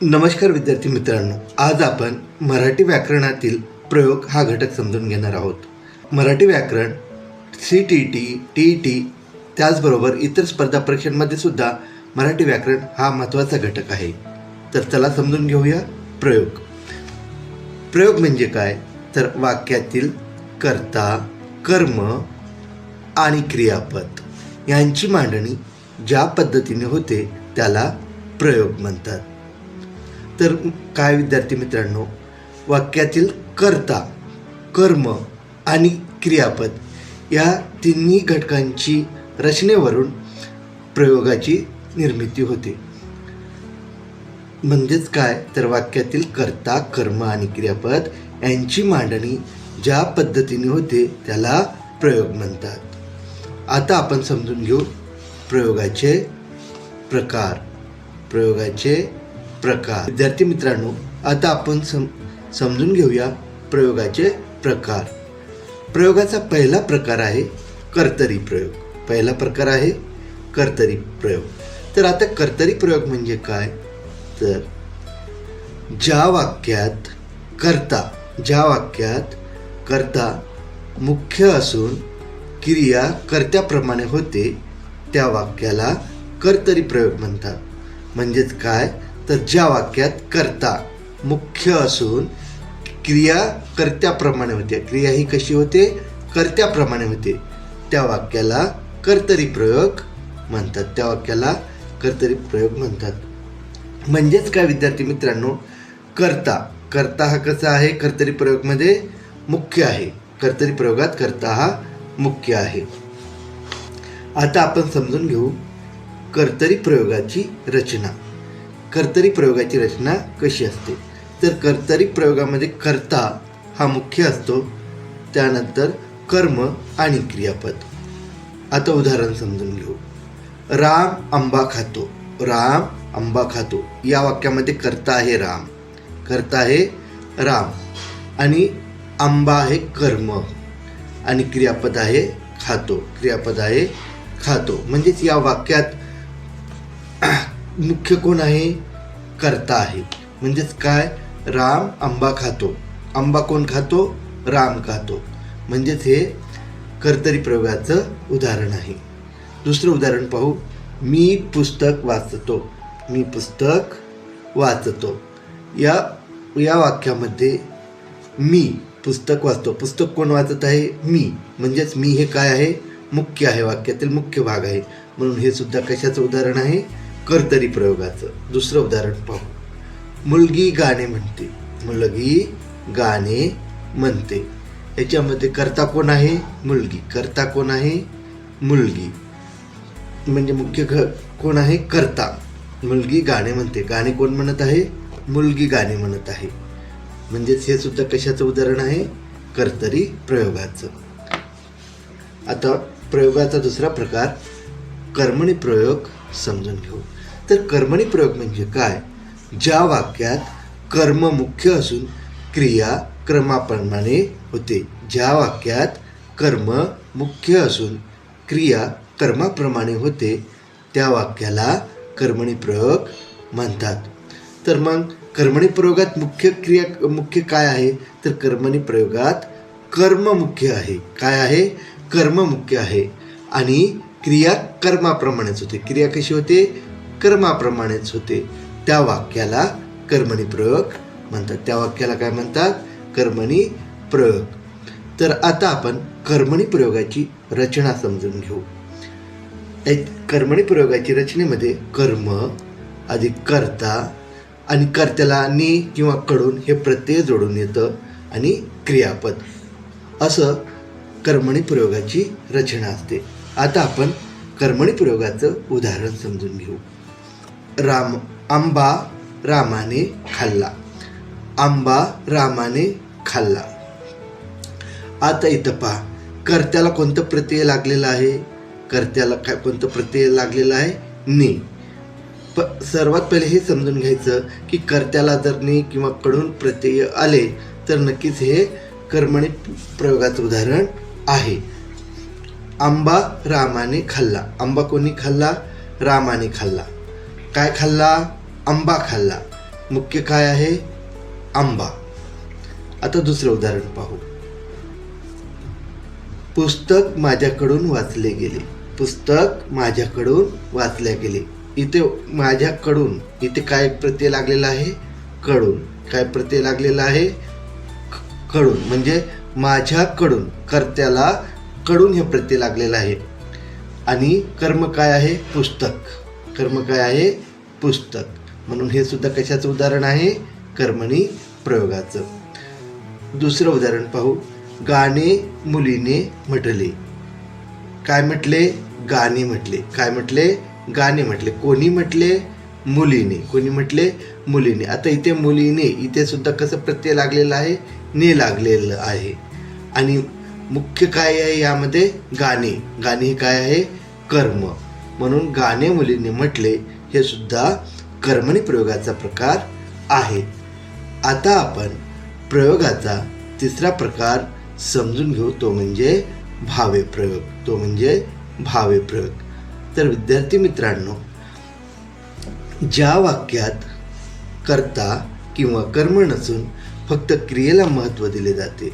नमस्कार विद्यार्थी मित्रांनो, आज आपण मराठी व्याकरणातील प्रयोग हा घटक समजून घेणार आहोत. मराठी व्याकरण CTET, TET त्याचबरोबर इतर स्पर्धा परीक्षांमध्ये सुद्धा मराठी व्याकरण हा महत्त्वाचा घटक आहे. तर चला समजून घेऊया प्रयोग. प्रयोग म्हणजे काय? तर वाक्यातील कर्ता, कर्म आणि क्रियापद यांची मांडणी ज्या पद्धतीने होते त्याला प्रयोग म्हणतात. तर काय विद्यार्थी मित्रांनो, वाक्यातील कर्ता, कर्म आणि क्रियापद या तिन्ही घटकांची रचनेवरून प्रयोगाची निर्मिती होते. म्हणजेच काय? तर वाक्यातील कर्ता, कर्म आणि क्रियापद यांची मांडणी ज्या पद्धतीने होते त्याला प्रयोग म्हणतात. आता आपण समजून घेऊ प्रयोगाचे प्रकार. विद्यार्थी मित्रांनो, आता आपण समजून घेऊया प्रयोगाचे प्रकार. प्रयोगाचा पहिला प्रकार आहे कर्तरी प्रयोग. तर आता कर्तरी प्रयोग म्हणजे काय? तर ज्या वाक्यात कर्ता मुख्य असून क्रिया कर्त्याप्रमाणे होते त्या वाक्याला कर्तरी प्रयोग म्हणतात. म्हणजेच काय? तर ज्या वाक्यात कर्ता मुख्य असून क्रिया कर्त्याप्रमाणे होते, क्रिया ही कशी होते? कर्त्याप्रमाणे होते, त्या वाक्याला कर्तरी प्रयोग म्हणतात. म्हणजेच काय विद्यार्थी मित्रांनो, कर्ता हा कसा आहे? कर्तरी प्रयोगमध्ये मुख्य आहे. कर्तरी प्रयोगात कर्ता हा मुख्य आहे. आता आपण समजून घेऊ कर्तरी प्रयोगाची रचना. कर्तरी प्रयोगाची रचना कशी असते? तर कर्तरी प्रयोगामध्ये कर्ता हा मुख्य असतो, त्यानंतर कर्म आणि क्रियापद. आता उदाहरण समजून घेऊ. राम आंबा खातो. या वाक्यामध्ये कर्ता आहे राम आणि आंबा आहे कर्म आणि क्रियापद आहे खातो. म्हणजेच या वाक्यात मुख्य कोण आहे? कर्ता आहे. म्हणजेच काय? राम आंबा खातो. आंबा कोण खातो? राम खातो. म्हणजेच हे कर्तरी प्रयोगाचं उदाहरण आहे. दुसरं उदाहरण पाहू. मी पुस्तक वाचतो. या वाक्यामध्ये मी पुस्तक वाचतो. पुस्तक कोण वाचत आहे? मी. म्हणजेच मी हे काय आहे? मुख्य आहे, वाक्यातील मुख्य भाग आहे. म्हणून हे सुद्धा कशाचं उदाहरण आहे? कर्तरी प्रयोगाचं. दुसरं उदाहरण पाहू. मुलगी गाणे म्हणते. याच्यामध्ये कर्ता कोण आहे? मुलगी. म्हणजे मुख्य कोण आहे? कर्ता. मुलगी गाणे म्हणते. गाणे कोण म्हणत आहे? मुलगी गाणे म्हणत आहे. म्हणजेच हे सुद्धा कशाचं उदाहरण आहे? कर्तरी प्रयोगाचं. आता प्रयोगाचा दुसरा प्रकार कर्मणी प्रयोग समजून घेऊ. तर कर्मणी प्रयोग म्हणजे काय? ज्या वाक्यात कर्म मुख्य असून क्रिया क्रमाप्रमाणे होते. त्या वाक्याला कर्मणी प्रयोग म्हणतात. तर मग कर्मणी प्रयोगात मुख्य काय आहे? तर कर्मणी प्रयोगात कर्म मुख्य आहे. काय आहे? कर्म मुख्य आहे आणि क्रिया कर्माप्रमाणेच होते. क्रिया कशी होते? कर्माप्रमाणेच होते. त्या वाक्याला कर्मणी प्रयोग म्हणतात. त्या वाक्याला काय म्हणतात? कर्मणी प्रयोग. तर आता आपण कर्मणी प्रयोगाची रचना समजून घेऊ. कर्मणी प्रयोगाची रचनेमध्ये कर्म अधिक कर्ता आणि कर्त्याला ने किंवा कडून हे प्रत्यय जोडून येतं आणि क्रियापद असं कर्मणी प्रयोगाची रचना असते. आता आपण कर्मणी प्रयोगाचं उदाहरण समजून घेऊ. आंबा रामाने खाल्ला. आता इथं पहा, कर्त्याला कोणतं प्रत्यय लागलेलं आहे? कोणतं प्रत्यय लागलेलं आहे? ने. सर्वात पहिले हे समजून घ्यायचं की कर्त्याला जर ने किंवा कडून प्रत्यय आले तर नक्कीच हे कर्मणी प्रयोगाचं उदाहरण आहे. आंबा रामाने खाल्ला. आंबा कोणी खाल्ला? रामाने खाल्ला. काय खाल्ला? आंबा खाल्ला. मुख्य काय आहे? आंबा. आता दुसरं उदाहरण पाहू. पुस्तक माझ्याकडून वाचले गेले. पुस्तक माझ्याकडून वाचले गेले. इथे माझ्याकडून, इथे काय प्रत्यय लागलेला आहे? कडून. काय प्रत्यय लागलेला आहे? कडून. म्हणजे माझ्याकडून, कर्त्याला कडून हे प्रत्यय लागलेला आहे. आणि कर्म काय आहे? पुस्तक. कर्म काय आहे? पुस्तक. म्हणून हे सुद्धा कशाचं उदाहरण आहे? कर्मणी प्रयोगाचं. दुसरं उदाहरण पाहू. गाणे मुलीने म्हटले. काय म्हटले? गाणे म्हटले. काय म्हटले? गाणे म्हटले. कोणी म्हटले? मुलीने. कोणी म्हटले? मुलीने. आता इथे मुलीने, इथे सुद्धा कसं प्रत्यय लागलेला आहे? ने लागलेलं आहे. आणि मुख्य काय आहे यामध्ये? गाणे. गाणे हे काय आहे? कर्म. म्हणून गाणे मुलीने म्हटले हे सुद्धा कर्मणी प्रयोगाचा प्रकार आहे. आता आपण प्रयोगाचा तिसरा प्रकार समजून घेऊ, तो म्हणजे भावे प्रयोग. तो म्हणजे भावे प्रयोग. तर विद्यार्थी मित्रांनो, ज्या वाक्यात कर्ता किंवा कर्म नसून फक्त क्रियेला महत्त्व दिले जाते,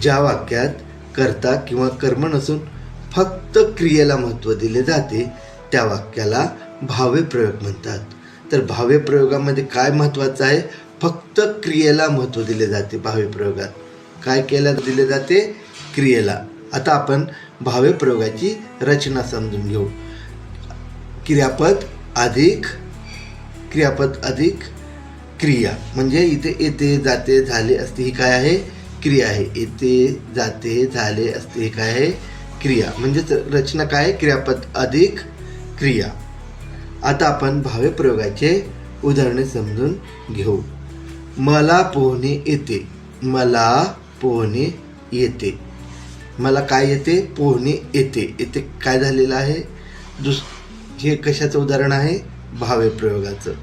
ज्या वाक्यात कर्ता किंवा कर्म नसून फक्त क्रियेला महत्त्व दिले जाते, त्या वाक्याला भावे प्रयोग म्हणतात. तर भावे प्रयोगामध्ये काय महत्त्वाचं आहे? फक्त क्रियेला महत्त्व दिले जाते. भावे प्रयोगात काय केलं दिले जाते? क्रियेला. आता आपण भावे प्रयोगाची रचना समजून घेऊ. क्रियापद अधिक क्रिया. म्हणजे इथे येते, जाते, झाले, असते ही काय आहे? क्रिया आहे. येते, जाते, झाले, असते ही काय आहे? क्रिया. म्हणजे रचना काय आहे? क्रियापद अधिक क्रिया. आता आपण भावे प्रयोगाचे उदाहरणे समजून घेऊ. मला पोहणे येते. मला पोहणे येते. मला काय येते? पोहणे येते. येते काय झालेलं आहे? हे कशाचं उदाहरण आहे? भावे प्रयोगाचं.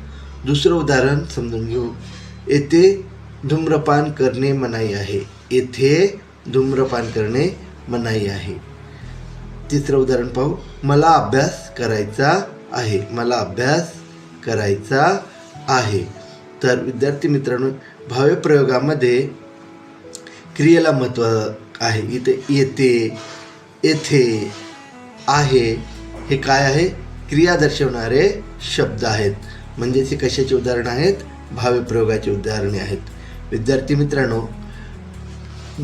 दुसरं उदाहरण समजून घेऊ. येथे धूम्रपान करणे मनाई आहे. येथे धूम्रपान करणे मनाई आहे. तिसरं उदाहरण पाहू. मला अभ्यास करायचा आहे. मला अभ्यास करायचा आहे. तर विद्यार्थी मित्रांनो, भावे प्रयोगामध्ये क्रियेला महत्त्व आहे. इथे येते, येथे, आहे हे काय आहे? क्रिया दर्शवणारे शब्द आहेत. म्हणजेच हे कशाचे उदाहरण आहेत? भावे प्रयोगाचे उदाहरणे आहेत. विद्यार्थी मित्रांनो,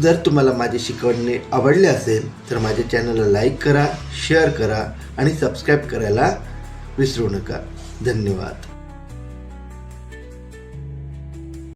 जर तुम्हाला माझे शिकवणे आवडले असेल तर माझ्या चॅनलला लाईक करा, शेअर करा आणि सबस्क्राईब करायला विसरू नका. धन्यवाद.